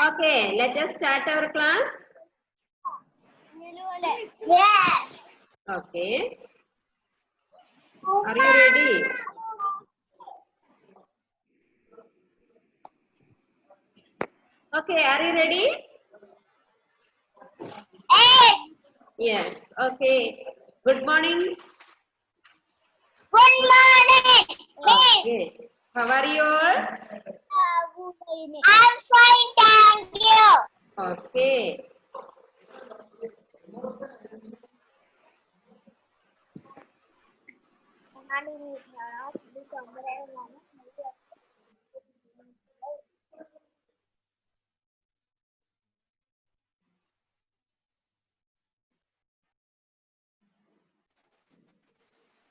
Okay, let us start our class. Yes. Okay. Are you ready? Okay, are you ready? Yes. Okay. Good morning. Good morning. Okay. How are you all? I'm fine, thank you. Okay.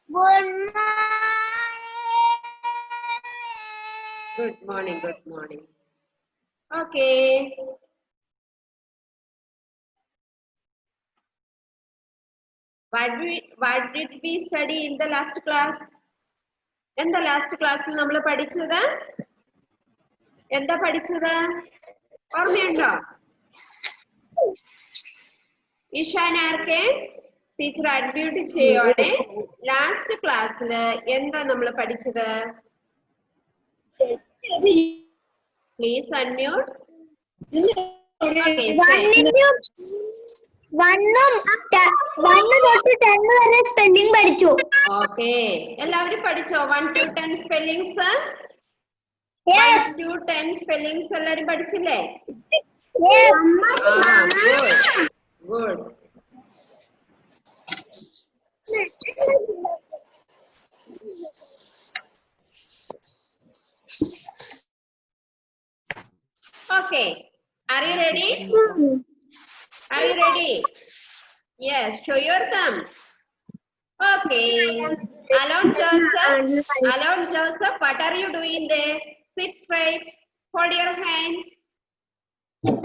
Good morning. Good morning. Good morning. Okay. What did we study in the last class? In the last class, നമ്മൾ പഠിച്ചത് എന്താ പഠിച്ചത്? ഓർമ്മയുണ്ടോ? Ishan ആർക്കെ teacher അഡ്മ്യൂട്ട് ചെയ്യോടെ last ക്ലാസ്സില് എന്താ നമ്മൾ പഠിച്ചത്? Please unmute. Spelling പഠിച്ചു. ഓക്കെ, എല്ലാവരും പഠിച്ചോ? 1 to 10 സ്പെല്ലിങ്സ്? 1 to 10 സ്പെല്ലിങ്സ് എല്ലാരും പഠിച്ചില്ലേ? Good. Okay, are you ready? Are you ready? Yes, show your thumb. Okay, Alon Joseph, what are you doing there? Sit straight, hold your hands,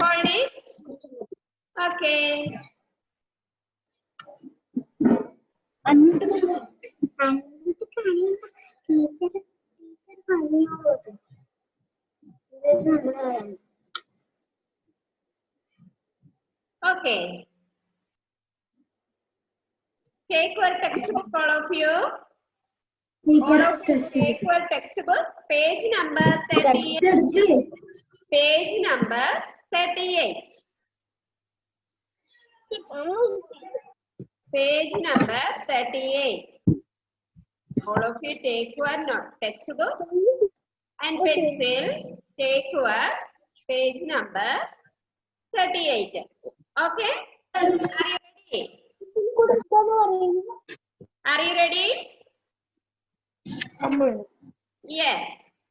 hold it. Okay. Okay. Take your textbook, all of you. All of you take your textbook, page number 38. Page number 38. Page number 38. All of you take your textbook and pencil. Take your page number 38. Okay? Are you ready? Are you ready? Yes.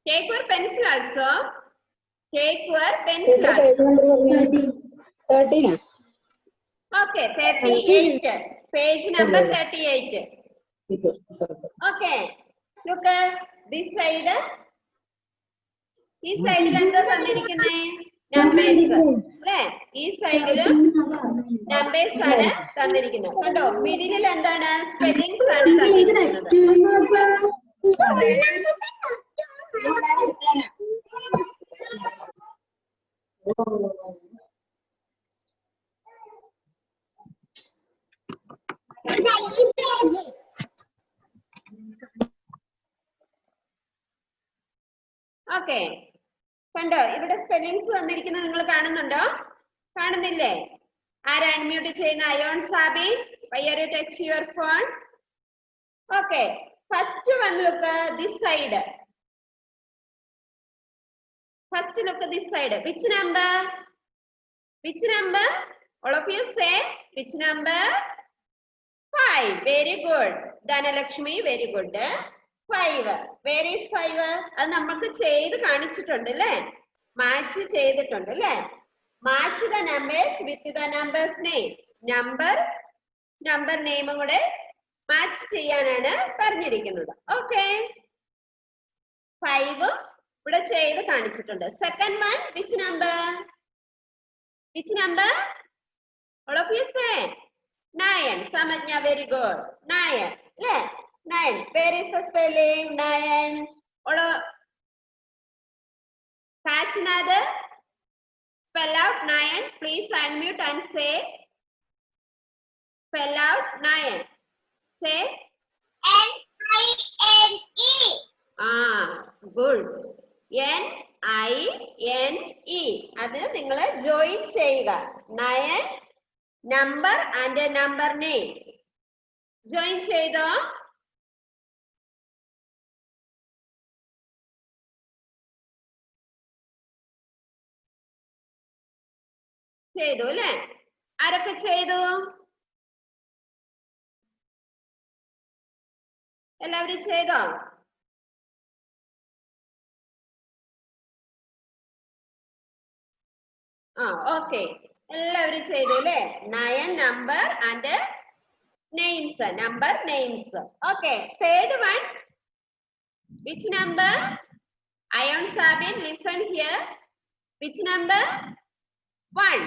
Take your pencil also. Take your pencil also. 13. Okay, 38. Page number 38. Okay. Look at this side. ഈ സൈഡിൽ എന്താ തന്നിരിക്കുന്നേ? Numbers അല്ലേ? ഈ സൈഡില് numbers ആണ് തന്നിരിക്കുന്നത്. കണ്ടോ, മിഡിലിൽ എന്താണ്? സ്പെല്ലിങ്സ് ആണ് തന്നിരിക്കുന്നത്. ഓക്കെ, കണ്ടോ ഇവിടെ സ്പെല്ലിങ്സ് തന്നിരിക്കുന്നത് നിങ്ങൾ കാണുന്നുണ്ടോ? കാണുന്നില്ലേ? ആരാ അൺമ്യൂട്ട് ചെയ്യുന്ന? അയോൺ സാബി, why are you touching your phone? Okay, first one look this side. First look this side. Which number? Which number? All of you say which number? 5. Very good. Dhanalakshmi, very good. 5. Where is 5? അത് നമുക്ക് ചെയ്ത് കാണിച്ചിട്ടുണ്ട് അല്ലേ? Match ചെയ്തിട്ടുണ്ട് അല്ലേ? Match the numbers with the numbers name. Number നെയിമും കൂടെ match ചെയ്യാനാണ് പറഞ്ഞിരിക്കുന്നത്. ഓക്കെ, 5 ഇവിടെ ചെയ്ത് കാണിച്ചിട്ടുണ്ട്. Second one, which number? Which number? All of you say 9. Samajna, very good. 9. Yeah, 9. Where is the spelling? 9. Kashinath, spell out 9. Please unmute and say. Spell out 9. Say. N-I-N-E. Good. N-I-N-E. അത് നിങ്ങൾ join ചെയ്യുക. 9 number and number name. Join ചെയ്തോ? ചെയ്തു അല്ലേ? ആരൊക്കെ ചെയ്തു? എല്ലാവരും ചെയ്തോ? ഓക്കെ, എല്ലാവരും ചെയ്തു അല്ലേ? 9 number and names. Number names. Okay, third one. Which number? Ayon Sabin, listen here. Which number? 1.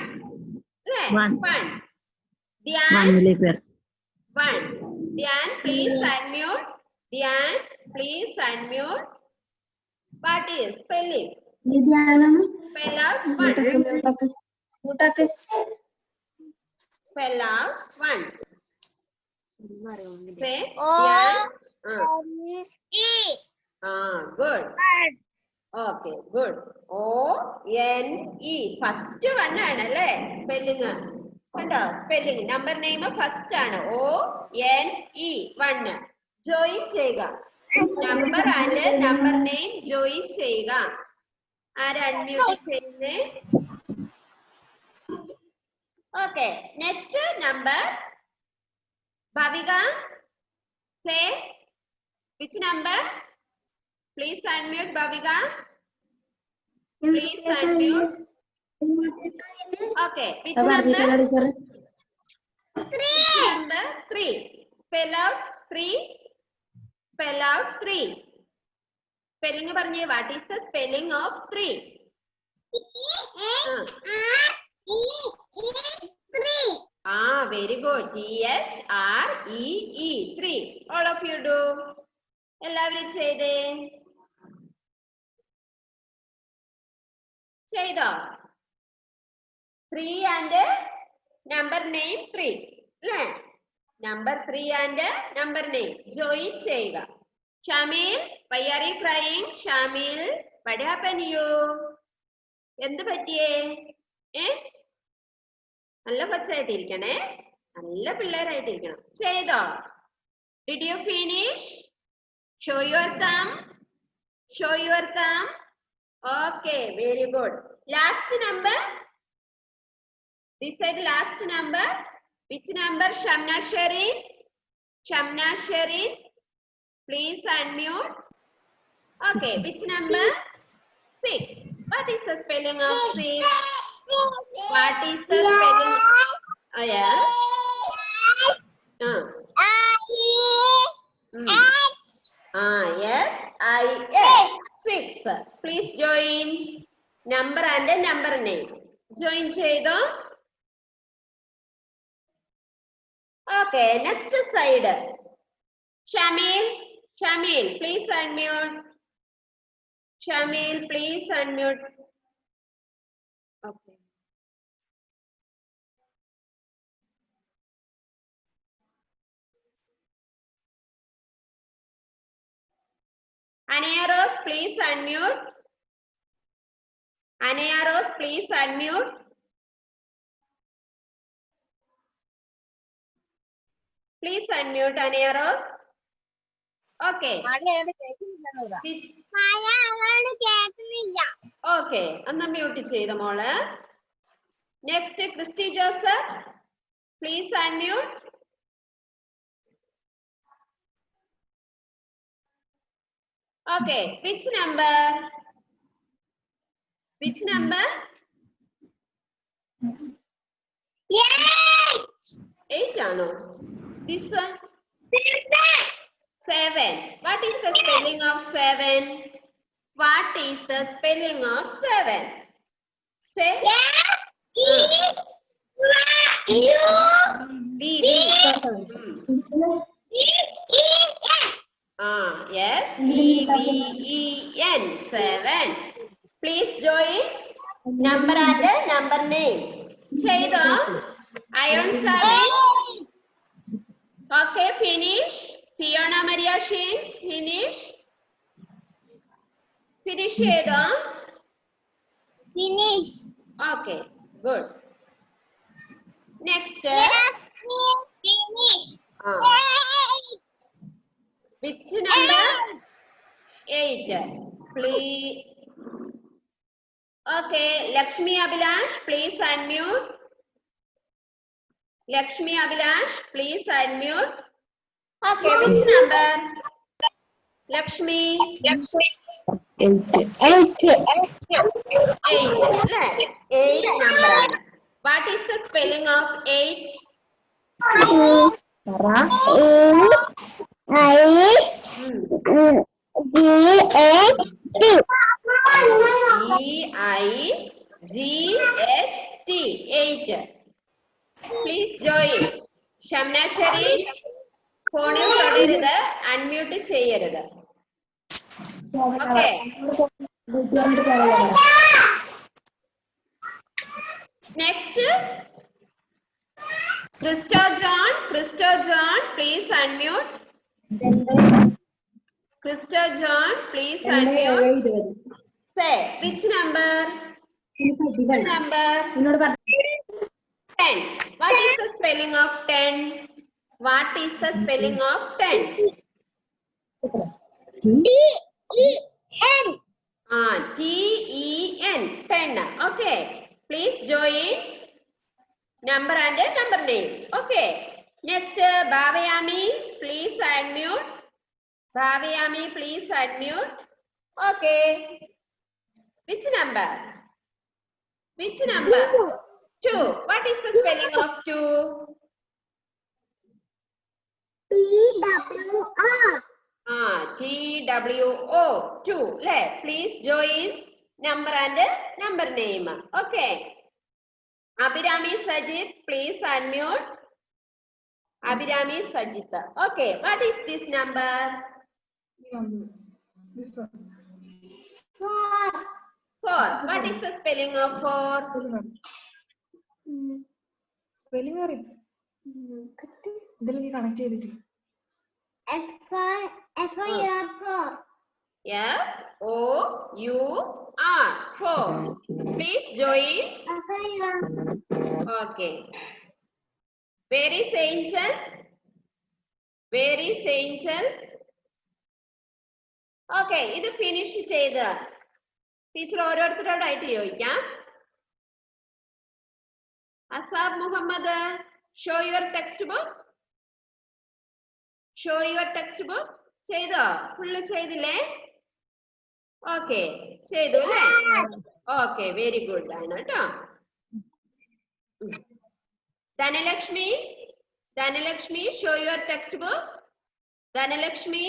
One. 1. Dhyan. 1. Dhyan, please unmute. Dhyan, please unmute. What is spelling? Spell out 1. Spell out 1. Say Dhyan. E. Good. Okay, good. O-N-E. First one ആണല്ലേ spelling. കണ്ടോ spelling? Number name first ആണ്. O-N-E. 1. Join ചെയ്യുക. Number and number name join ചെയ്യുക. ആര് unmute ചെയ്യുന്നേ? Okay, next number. Bhavika, say which number? Please unmute, Bhavika. Please unmute. Okay, which number? 3. Number 3. Spell out 3. Spell out 3. Spelling പറഞ്ഞേ. What is the spelling of 3? Very good. T-H-R-E-E. 3. All of you do. എല്ലാവരും ചെയ്തേ? ചെയ്തോ? 3 and number name 3 അല്ലേ? Number 3 and number name join ചെയ്യുക. Shamil, why are you crying? Shamil, what happened to you? എന്ത് പറ്റിയേ? നല്ല കൊച്ചായിട്ടിരിക്കണേ, നല്ല പിള്ളേരായിട്ടിരിക്കണം. ചെയ്തോ? Did you finish? Show your thumb. Show your thumb. Okay, very good. Last number. This is last number. Which number? Shamna Sharif. Shamna Sharif. Please unmute. Okay, which number? 6. What is the spelling of 6? What is the spelling? Oh yeah. Yes, I-S. 6. Please join number and number name. Join ചെയ്തോ? Okay, next side. Shamil, Shamil, please unmute. Shamil, please unmute. Okay. Anaya Rose, please unmute. Anaya Rose, please unmute. Please unmute, Anaya Rose. Okay. Okay. Anna mute ചെയ്ത മോള്. Next, Christy Joseph. Please unmute. Okay. Which number? Which number? 8 ആണോ? This one? 7. What is the spelling of 7? What is the spelling of 7? Say. B. Yes. E-V-E-N. 7. Please join number and number name. ചെയ്തോ? Ion Sabin. Okay, finish. Fiona Maria Sheens, finish. Finish ചെയ്തോ? Finish. Okay, good. Next. Finish. Which number? 8. Please. Okay, Lakshmi Abhilash, please unmute. Lakshmi Abhilash, please unmute. Okay, which number? Lakshmi. 8. 8 number. What is the spelling of 8? E-I-G-H-T. 8. Please join. Shamna Sharif, phone തൊടരുത്, unmute ചെയ്യരുത്. Okay. Next. Christo John, please unmute. Christo John, please unmute. Say, which number? Which number? 10. What is the spelling of 10? What is the spelling of 10? T-E-N. T-E-N. 10. Okay. Please join number and number name. Okay. Next, Bhavayami, please unmute. Bhavayami, please unmute. Okay. Which number? Which number? 2. What is the spelling of 2? T-W-O. T-W-O. 2. Please join number and number name. Okay. Abhirami Sajid, please unmute. Abhirami Sajid. Okay. What is this number? This one. 4. 4. What is the spelling of 4? Spelling or it? Connect it. F-4. F-O-U-R. 4. Please join. Okay. Where is Angel? Where is Angel? Okay. ഇത് finish ചെയ്ത് teacher ഓരോരുത്തരോടായിട്ട് ചോദിക്കാം. Asab Muhammad, show your textbook. Show your textbook. ചെയ്തോ? Full ചെയ്തില്ലേ? Okay, ചെയ്തു അല്ലേ? Okay, very good ആണ് കേട്ടോ. Dhanalakshmi, Dhanalakshmi, show your textbook. Dhanalakshmi.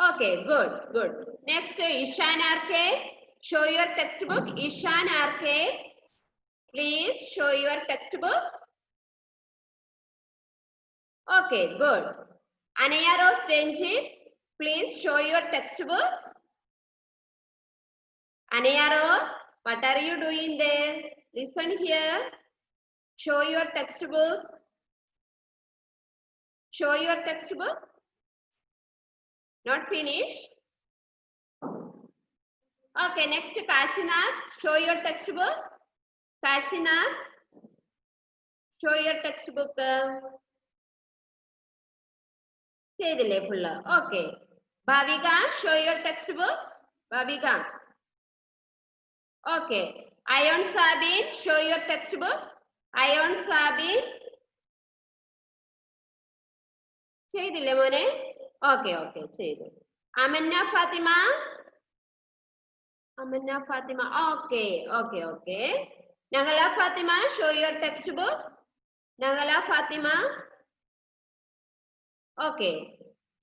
Okay, good, good. Next, Ishan RK, show your textbook. Ishan RK, please show your textbook. Okay, good. Anaya Rose Ranjit, please show your textbook. Anaya Rose, what are you doing there? Listen here. Show your textbook. Show your textbook. Not finished? Okay, next Kashinath, show your textbook. Kashinath, show your textbook. ചെയ്തില്ലേ full? Okay. Bhavika, show your textbook. Bhavika. Okay. Ayon Sabin, show your textbook. Ayon Sabin. ചെയ്തില്ലേ മോനെ? Okay, okay, ചെയ്തു. Amanna Fatima. Amanna Fatima. Okay, okay, okay. Nagala Fatima, show your textbook. Nagala Fatima. Okay.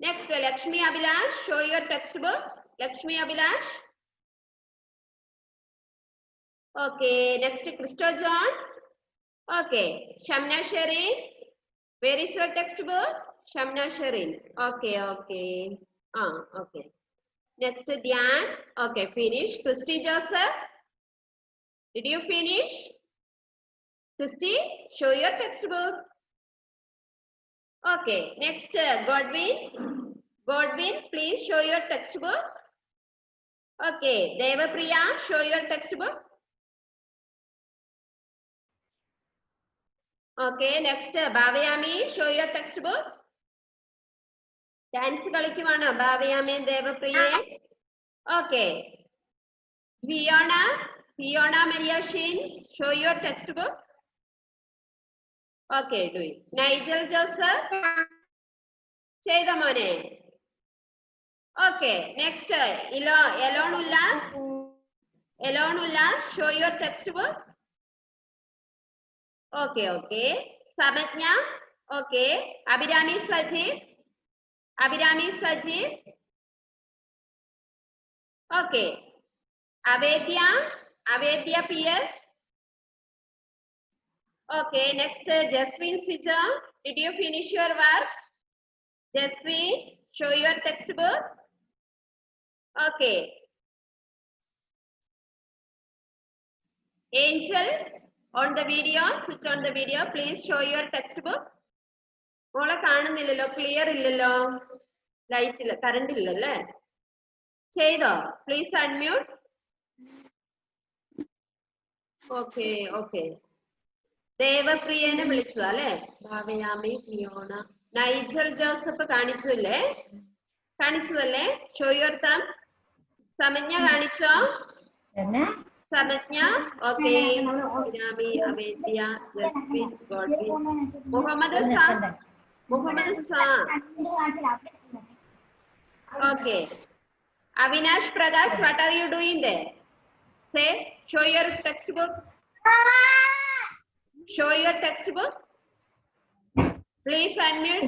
Next, Lakshmi Abhilash, show your textbook. Lakshmi Abhilash. Okay. Next, Christo John. Okay. Shamna Shareen. Where is your textbook? Shamna Shareen. Okay, okay. Okay. Next, Dhyan. Okay, finish. Christy Joseph, did you finish? Christy, show your textbook. Okay, next, Godwin. Godwin, please show your textbook. Okay, Devapriya, show your textbook. Okay, next, Bhavayami, show your textbook. Dance കളിക്കുവാണോ Bhavayami Devapriya? Okay. Fiona Maria Shins, show your textbook. Okay, do it. Nigel Joseph, ചെയ്ത മോനെ. Okay, next, Elon Ullas, show your textbook. Okay, okay. Samajna, okay. Abhirami Sajid. Okay. Avedya PS. Okay, next, Jaswin Sija, did you finish your work? Jaswin, show your textbook. Okay. Angel, on the video, switch on the video, please show your textbook. മോളെ കാണുന്നില്ലല്ലോ, clear ഇല്ലല്ലോ, light ഇല്ല, current ഇല്ലല്ലേ. ചെയ്തോ? Please unmute. Okay okay. ദേവപ്രിയനെ വിളിച്ചു അല്ലേ? Bhavayami, Fiona, Nigel Joseph കാണിച്ചതല്ലേ? Show your thumb. സമജ്ഞ കാണിച്ചോ? സമജ്ഞ, ഓക്കെ. ഭാവയാമി, അവേദ്യ, ജസ്വിൻ, ഗോഡ്വിൻ, മുഹമ്മദ് സാ. Okay. Avinash Prakash, what are you doing there? Say, show your textbook. Show your textbook. Please unmute.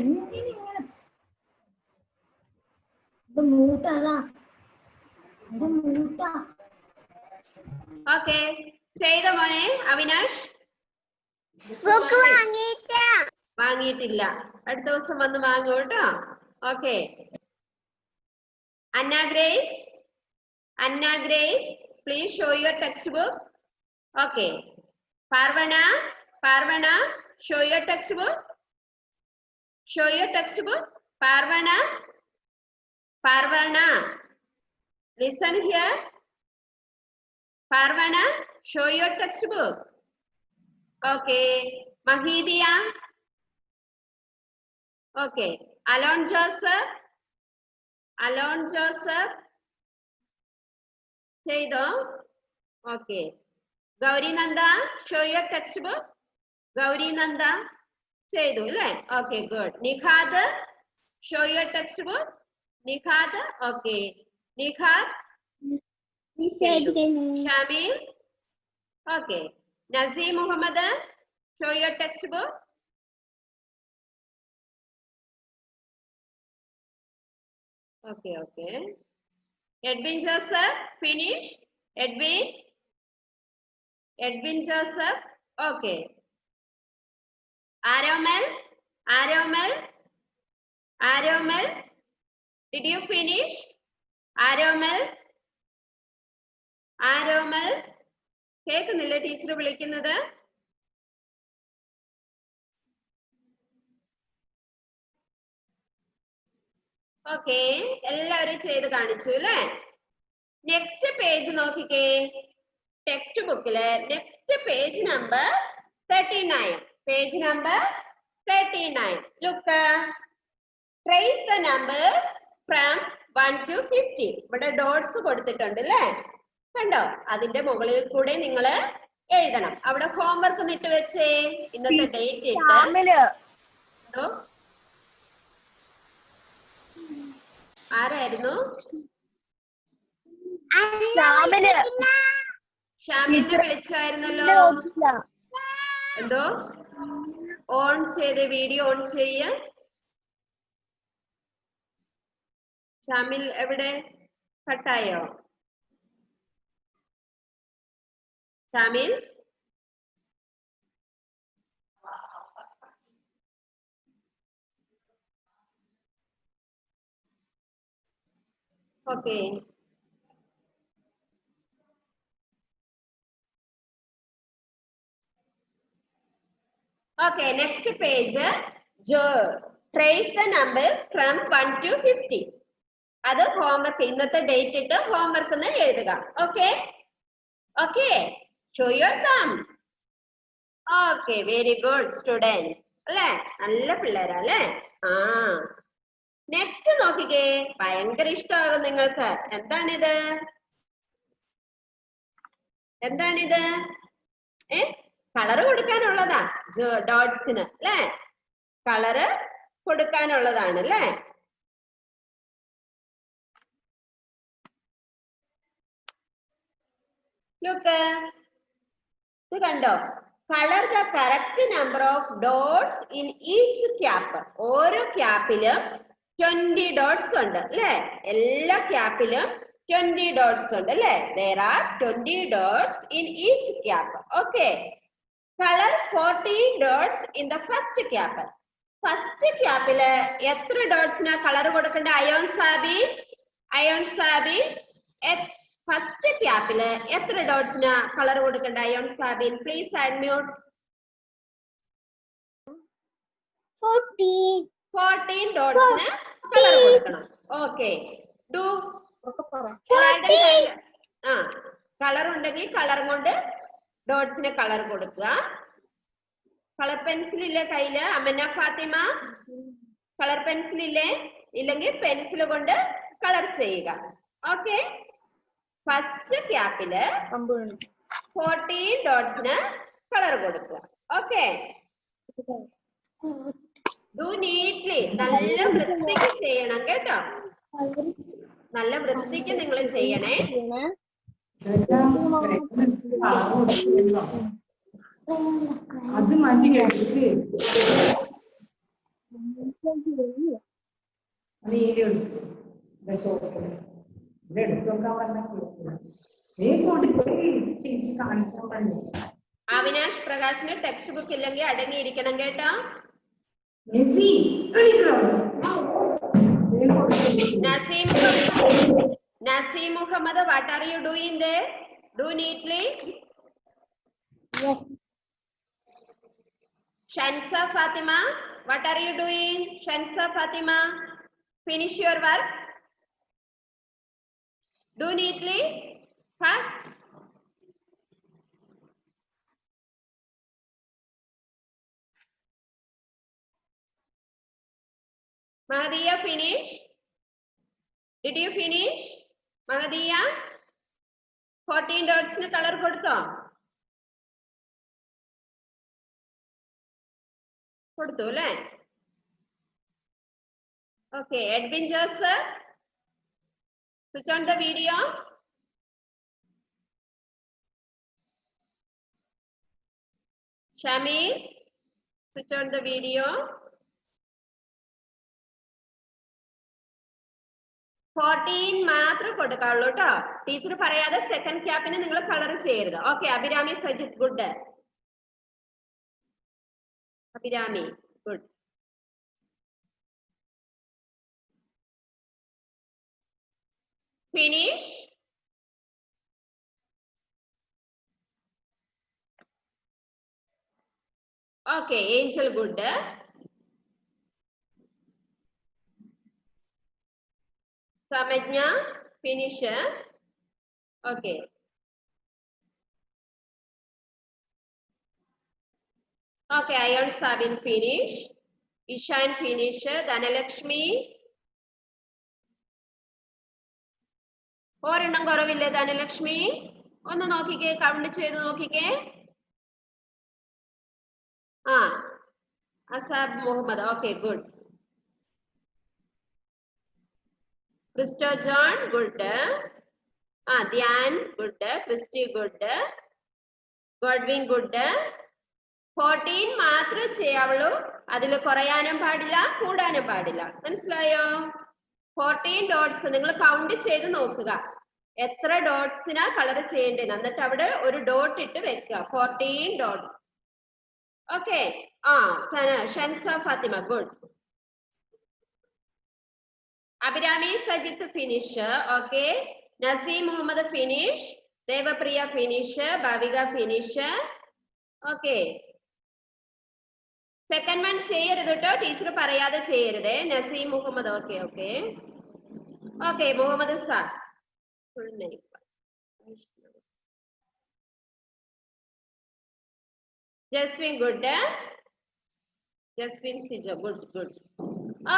Okay. ചെയ്ത മോനെ Avinash? ബുക്ക് വാങ്ങിയിട്ടില്ല, അടുത്ത ദിവസം വന്ന് വാങ്ങൂ കേട്ടോ. Okay. Anna Grace, please show your textbook. Okay. Parvana, show your textbook. Parvana, listen here. Parvana, show your textbook. Okay. Mahidia. Okay. Alon Joseph, ചെയ്തോ? Okay. Gauri Nanda, show your textbook. Gauri Nanda, ചെയ്തു അല്ലേ? Okay, good. Nikhad, show your textbook. Nikhad, okay. Nikhad, Shamil, okay. Nazim Muhammad, show your textbook. Okay, okay. Edwin Joseph, finish. Edwin Joseph, okay. Aromel, did you finish? Aromel, കേൾക്കുന്നില്ലേ teacher വിളിക്കുന്നത്? Okay, എല്ലാവരും ചെയ്ത് കാണിച്ചു അല്ലേ? Next page നോക്കിക്കേ. Text ബുക്കില് next page number 39. Page number 39. Look, trace the numbers from 1 to 50. ഇവിടെ dots കൊടുത്തിട്ടുണ്ട് അല്ലേ? കണ്ടോ? അതിന്റെ മുകളിൽ കൂടെ നിങ്ങൾ എഴുതണം. അവിടെ ഹോംവർക്ക് ഇട്ട് വെച്ചേ. ഇന്നത്തെ ഡേറ്റ് ഇട്ട്. ആരായിരുന്നു? ഷാമിലിനെ വിളിച്ചായിരുന്നല്ലോ. എന്തോ? ഓൺ ചെയ്ത് വീഡിയോ ഓൺ ചെയ്യ. ഷാമിൽ എവിടെ? കട്ടായോ? Shamil Okay. Okay, next page. Trace the numbers from 1 to 50. അത് ഹോംവർക്ക് ഇന്നത്തെ ഡേറ്റ് ഇട്ട് ഹോംവർക്ക് എഴുതുക. ഓക്കെ ഓക്കെ, ഷോ യുവർ തം. ഓക്കെ, വെരി ഗുഡ് സ്റ്റുഡൻസ് അല്ലേ, നല്ല പിള്ളേരാ അല്ലേ. ആ നെക്സ്റ്റ് നോക്കിക്കേ, ഭയങ്കര ഇഷ്ടമാകും നിങ്ങൾക്ക്. എന്താണിത്? എന്താണിത്? കളറ് കൊടുക്കാനുള്ളതാ ഡോട്ട്സിന് അല്ലേ, കളറ് കൊടുക്കാനുള്ളതാണ് അല്ലേ. ലുക്ക്, ഇത് കണ്ടോ, colour the correct number of dots in each cap. ഓരോ ക്യാപ്പിലും 20 ഡോട്ട്സ് ഉണ്ട് അല്ലേ, എല്ലാ ക്യാപ്പിലും 20 ഡോട്ട്സ് ഉണ്ട് അല്ലേ. there are 20 dots in each cap. okay, color 14 dots in the first cap. First ക്യാപ്പില് എത്ര ഡോട്ട്സിനാ കളർ കൊടുക്കേണ്ട? അയോൺ സാബിൻ ഫസ്റ്റ് ക്യാപ്പില് എത്ര ഡോട്ട്സിനാ കളർ കൊടുക്കേണ്ട? Ayon Sabin please unmute. 14 ഡോട്ട്സിന് കളർ കൊടുക്കണം. ഓക്കെ, ഡു കളർ ഉണ്ടെങ്കിൽ കളർ കൊണ്ട് ഡോട്ട്സിന് കളർ കൊടുക്കുക. കളർ പെൻസിൽ ഇല്ലേ കയ്യില്? അമന ഫാത്തിമ, കളർ പെൻസിൽ ഇല്ലേ? ഇല്ലെങ്കിൽ പെൻസിൽ കൊണ്ട് കളർ ചെയ്യുക. ഓക്കെ, ഫസ്റ്റ് ക്യാപ്പില് 14 ഡോട്ട്സിന് കളർ കൊടുക്കുക. ഓക്കെ, ഡു നീറ്റ്ലി, നല്ല വൃത്തിക്ക് ചെയ്യണം കേട്ടോ, നല്ല വൃത്തിക്ക് നിങ്ങൾ ചെയ്യണേ. അത് മതി അവിനാഷ് പ്രകാശിന് ടെക്സ്റ്റ് ബുക്ക് ഇല്ലെങ്കിൽ അടങ്ങിയിരിക്കണം കേട്ടോ. Naseem Muhammad, what are you doing there? Do neatly. Yes. Shansa Fatima, what are you doing? Shansa Fatima, finish your work. Do neatly, fast. Mahadiya, finish. Did you finish? Mahadiya, 14 dots ne color kodutho? Koduthu alle? Okay, Edwin Joseph, switch on the video. Shamil, switch on the video. 14 മാത്രം കൊടുക്കാവുള്ളൂ കേട്ടോ. Teacher പറയാതെ second ക്യാപ്പിന് നിങ്ങൾ colour ചെയ്യരുത്. Okay, Abhirami Sajith, good. Abhirami, good. Finish. Okay, Angel, good. Samajna, finish. Okay. Okay, Ayon Sabin, finish. Ishan, finish. Dhanalakshmi. ഒരെണ്ണം കുറവില്ലേ ധനലക്ഷ്മി? ഒന്ന് നോക്കിക്കേ, count ചെയ്ത് നോക്കിക്കേ. Asab Muhammad, okay, good. Christo John, good. Dhyan, good. Christy, good. Godwin, good. 14 മാത്രം ചെയ്യാവുള്ളൂ, അതിൽ കുറയാനും പാടില്ല, കൂടാനും പാടില്ല. മനസ്സിലായോ? 14 ഡോട്ട്സ് നിങ്ങൾ കൗണ്ട് ചെയ്ത് നോക്കുക, എത്ര ഡോട്ട്സിനാ കളർ ചെയ്യേണ്ടത്, എന്നിട്ട് അവിടെ ഒരു ഡോട്ട് ഇട്ട് വെക്കുക. 14 dot. Okay. Shansa Fathima, good. Abhirami Sajit finish. Okay. Naseem Muhammad finish. Devapriya finish. Bhavika finish. Okay. Second one cheyarudutto. Teacher parayade cheyarudhe. Naseem Muhammad. Okay. Okay. Okay. Muhammad sir. Full name. Jaswin good. Jaswin Sijo good. Good.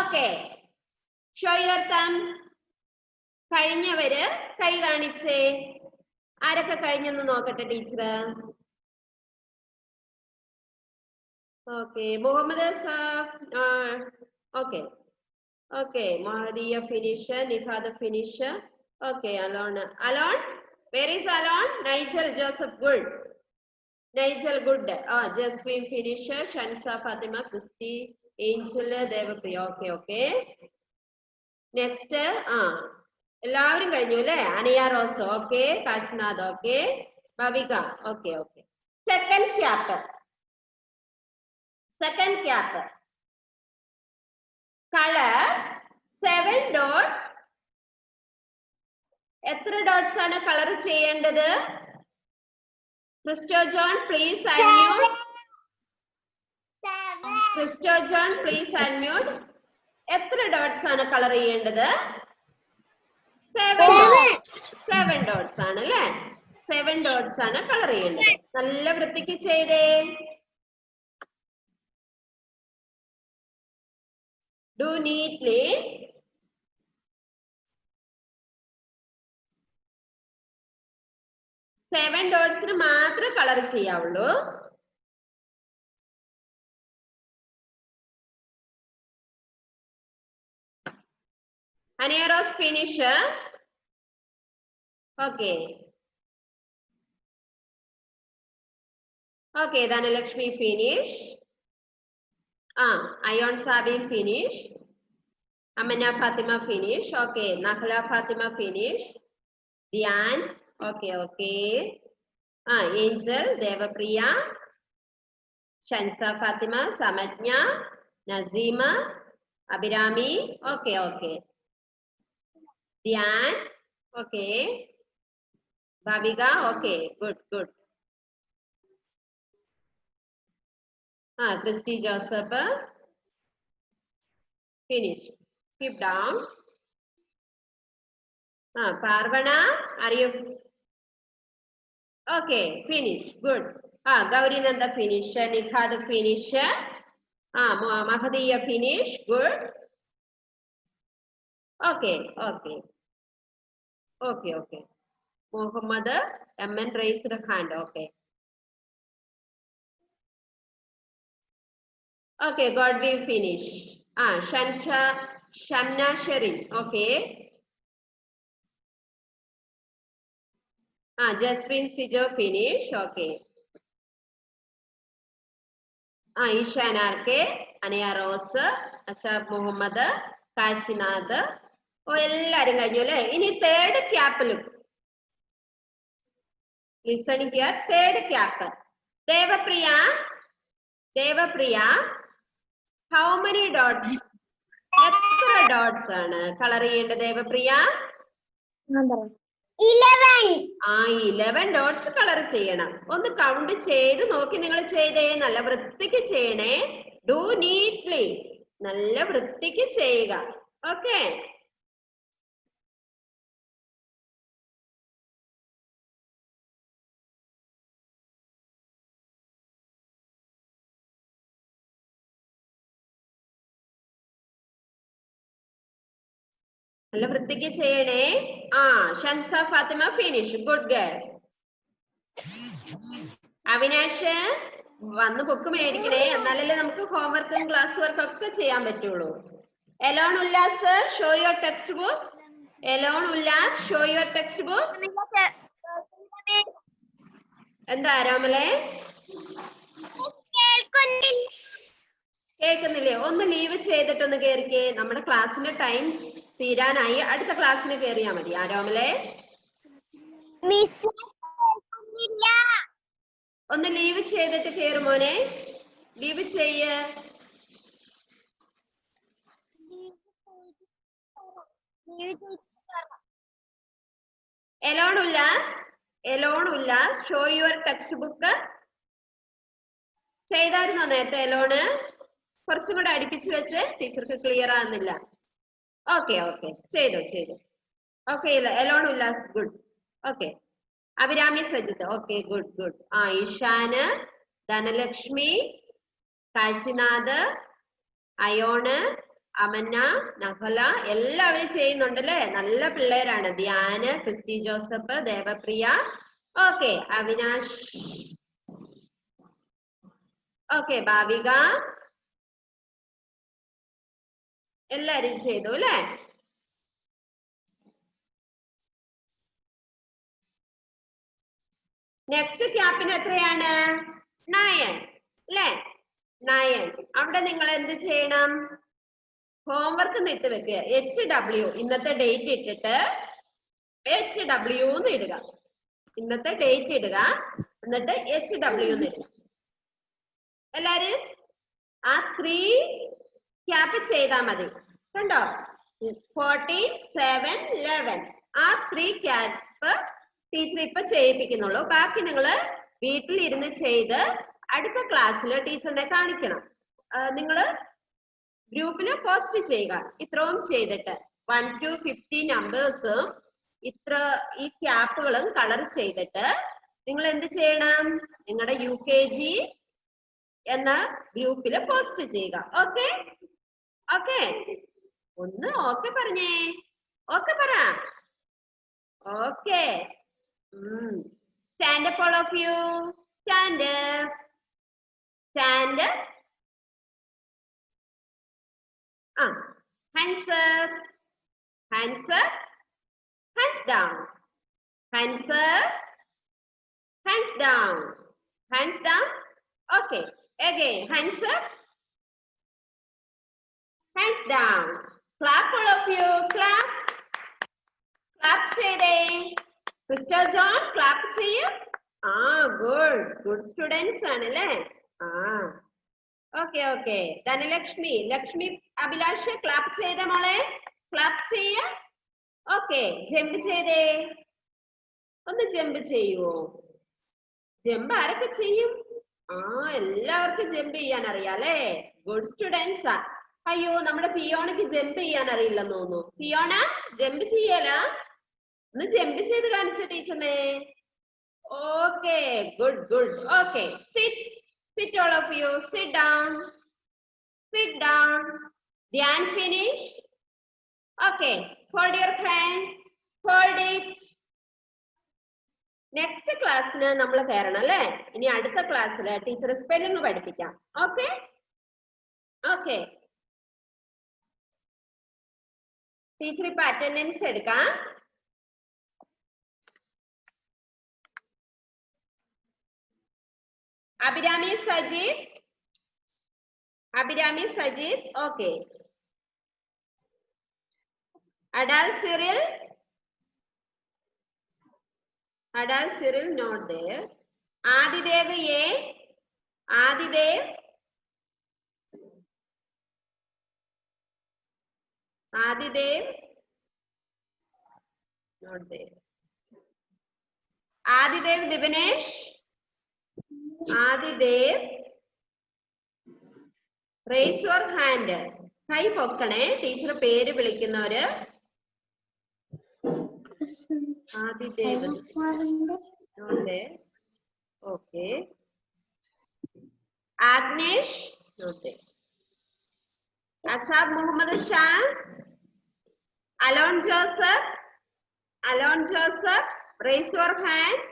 Okay. Show your thumb. കഴിഞ്ഞവര് കൈ കാണിച്ചേ. ആരൊക്കെ കഴിഞ്ഞെന്ന് നോക്കട്ടെ ടീച്ചർ. Okay Muhammad okay okay Mahadiya finish, Nihad finish. Okay Alon where is Alon? Nigel Joseph good. Nigel good. Jasween finish, Shansa Fathima, Christy, Angel, Devapriya. Okay okay next. എല്ലാവരും കഴിഞ്ഞു അല്ലേ? Aniya Rose okay, Kashnath okay, Bhavika okay okay. Second cap. Second cap colour 7 dots. എത്ര ഡോട്ട്സ് ആണ് colour ചെയ്യേണ്ടത്? Christo John please unmute. Christo John please unmute. എത്ര dots ആണ് colour ചെയ്യേണ്ടത്? 7 dots ആണ് അല്ലേ? 7 dots ആണ് കളർ ചെയ്യേണ്ടത്. നല്ല വൃത്തിക്ക് ചെയ്തേ. Do neatly. സെവൻ ഡോട്ട്സിന് മാത്രമേ കളർ ചെയ്യാവുള്ളൂ. Aniya Rose finish. Okay okay Dhanalakshmi finish. Ayon Sabin finish. Amana Fathima finish. Okay Nahla Fathima finish. Dhyan okay okay. Angel, Devapriya, Shansa Fathima, Samajna, Naseema, Abhirami okay okay. Dhyan okay. Bhavika okay good good. Christy Joseph finish. Keep down. Parvana, are you okay? Finish. Good. Gauri Nanda finish. Nikhad finish. Mahadiya finish. Good. Okay. Okay. Okay. Okay. Muhammad MN raised the hand. Okay. Okay. God we finish. Shamna Sherin. Okay. Jaswin Sijo finish. Okay. Ishan RK, Ania Rose, Ashab Muhammad, Kashinath. എല്ലാരും കഴിഞ്ഞു അല്ലേ? ഇനി third cap look. Listen here. Third cap. Devapriya. Devapriya how many dots? എത്ര dots ആണ് colour ചെയ്യേണ്ടത് Devapriya? 11 dots colour ചെയ്യണം. ഒന്ന് count ചെയ്ത് നോക്കി നിങ്ങൾ ചെയ്തേ. നല്ല വൃത്തിക്ക് ചെയ്യണേ. Do neatly. നല്ല വൃത്തിക്ക് ചെയ്യുക. ഓക്കെ. നല്ല വൃത്തിക്ക് ചെയ്യണേ. Shansa Fathima finish. Good girl. Avinash വന്ന് ബുക്ക് മേടിക്കണേ. എന്നാലല്ലേ നമുക്ക് ഹോംവർക്കും ക്ലാസ് വർക്കും ഒക്കെ ചെയ്യാൻ പറ്റുള്ളൂ. Elon Ullas show your textbook. Elon Ullas show your textbook. എന്താ രാമലെ? കേൾക്കുന്നില്ലേ? ഒന്ന് ലീവ് ചെയ്തിട്ടൊന്ന് കേറിക്കേ. നമ്മുടെ ക്ലാസ്സിന്റെ ടൈം തീരാനായി. അടുത്ത ക്ലാസ്സിന് കേറിയാ മതി. ആരോമലെ ഒന്ന് ലീവ് ചെയ്തിട്ട് കേറുമോനെ. ലീവ് ചെയ്യ്. Alone Ullas, show your textbook. ചെയ്തായിരുന്നോ നേരത്തെ എലോണ്? കുറച്ചും കൂടെ അടുപ്പിച്ച് വെച്ച് ടീച്ചർക്ക് ക്ലിയർ ആകുന്നില്ല. ഓക്കെ ചെയ്തു. Okay Elon Ullas good. Okay Abhirami Sajith okay good. Ishan, Dhanalakshmi, Kashinath, Ayon, Amanna, Nahala എല്ലാവരും ചെയ്യുന്നുണ്ടല്ലേ? നല്ല പിള്ളേരാണ്. Dhyan, Christy Joseph, Devapriya. Okay Avinash. Okay Bhavika. എല്ലാരും ചെയ്തു അല്ലേ? നെക്സ്റ്റ് ക്യാപ്പിന് എത്രയാണ്? 9 അല്ലേ? 9. അവിടെ നിങ്ങൾ എന്ത് ചെയ്യണം? ഹോംവർക്ക് ഇട്ട് വെക്കുക. HW ഇന്നത്തെ ഡേറ്റ് ഇട്ടിട്ട് HW എന്ന് ഇടുക. ഇന്നത്തെ ഡേറ്റ് ഇടുക, എന്നിട്ട് HW എന്ന് ഇടുക. എല്ലാരും ആ 3 ക്യാപ്പ് ചെയ്താൽ മതി. കണ്ടോ? 14, 7, 11 ആ 3 ക്യാപ്പ് ടീച്ചർ ഇപ്പൊ ചെയ്യിപ്പിക്കുന്നുള്ളൂ. ബാക്കി നിങ്ങൾ വീട്ടിൽ ഇരുന്ന് ചെയ്ത് അടുത്ത ക്ലാസ്സിൽ ടീച്ചറിനെ കാണിക്കണം. നിങ്ങൾ ഗ്രൂപ്പിൽ പോസ്റ്റ് ചെയ്യുക. ഇത്രയും ചെയ്തിട്ട് 1 to 50 നമ്പേഴ്സും ഈ ക്യാപ്പുകളും കളർ ചെയ്തിട്ട് നിങ്ങൾ എന്ത് ചെയ്യണം? നിങ്ങളുടെ UKG എന്ന ഗ്രൂപ്പിൽ പോസ്റ്റ് ചെയ്യുക. ഓക്കെ ഒന്ന് ഓക്കെ പറഞ്ഞേ. ഓക്കെ പറ. Okay stand up all of you. Stand up. Hands up. Hands down. Hands up. Hands down. Hands down. Okay. Again. Hands up. Hands down. Clap all of you. Clap. Clap ചെയ്തേ. Mr. John, clap ചെയ്യൂ. Good students ആണല്ലേ? Okay. Dhanlaxmi, Lakshmi Abhilash clap ചെയ്ത മോളെ. Clap ചെയ്യ. Okay jump ചെയ്തേ. ഒന്ന് jump ചെയ്യുവോ? Jump ആരൊക്കെ ചെയ്യും? എല്ലാവർക്കും ജമ്പ് ചെയ്യാൻ അറിയാലേ? ഗുഡ് സ്റ്റുഡൻസ് ആ. അയ്യോ നമ്മുടെ പിയോണക്ക് ജമ്പ് ചെയ്യാൻ അറിയില്ലെന്ന് തോന്നുന്നു. പിയോണ ജമ്പ് ചെയ്യല? ഒന്ന് ജമ്പ് ചെയ്ത് കാണിച്ച ടീച്ചറിനെ. Okay good. Okay sit all of you. Sit down. Dhyan finish. Okay, hold your hands. Hold it. Next ക്ലാസ്സിന് നമ്മൾ കയറണം അല്ലേ? ഇനി അടുത്ത ക്ലാസ്സിൽ ടീച്ചർ സ്പെല്ലിംഗ് പഠിപ്പിക്കാം. ഓക്കെ ടീച്ചർ ഇപ്പൊ അറ്റൻഡൻസ് എടുക്കാം. Abhirami Sajith. Okay Adal Cyril not there. Adidev A. Adidev not there. Adidev Divinesh. Raise your hand. കൈ പൊക്കണേ. ടീച്ചർ പേര് വിളിക്കുന്നവര്. Adidev not there. Okay. Agnesh not there. Asab Muhammad Shah. Alon Joseph. Raise your hand.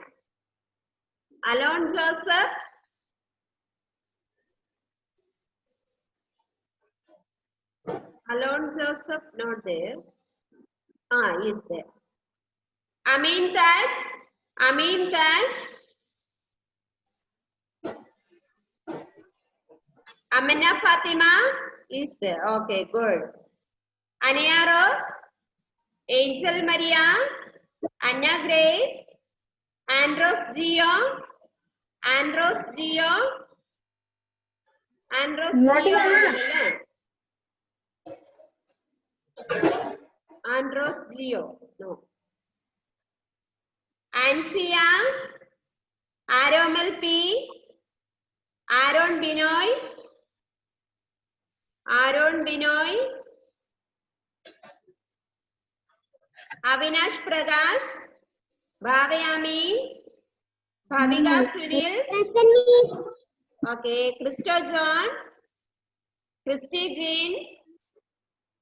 Alon Joseph. Not there. Is there. Amin Taj. Amina Fatima is there. Okay, good. Ania Rose, Angel Maria, Anna Grace, Andros Gio. Andros Leo. No. Ansia. Aromel P. Aaron Binoy. Aaron Binoy. Avinash Prakash. Bhavayami. Bhavika Sunil. Okay. Christo John. Christy Jeans.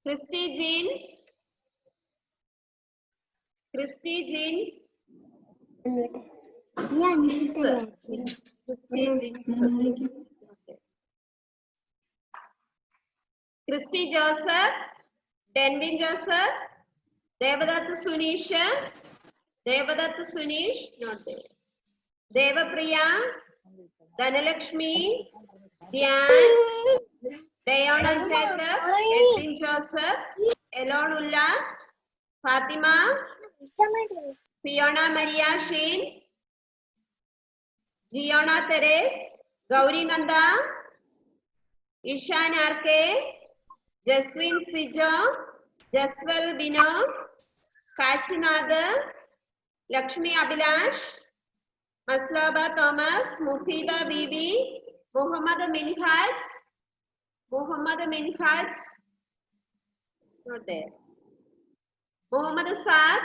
Christy Jeans. Christy Jeans. Christy Joseph, Denvin Joseph, Devadatta Sunish, not there. Devapriya, Dhanalakshmi, Dhyan, Diana Jacob, Edwin Joseph, Elon Ullas, Fatima, Fiona Maria Sheen, Giona Teres, Gauri Nanda, Ishan RK, Jaswin Sijo, Jaswal Bino, Kashinada, Lakshmi Abhilash, Maslaba Thomas, Mufida Bibi, Muhammad Minhaj, not there. Muhammad Saad,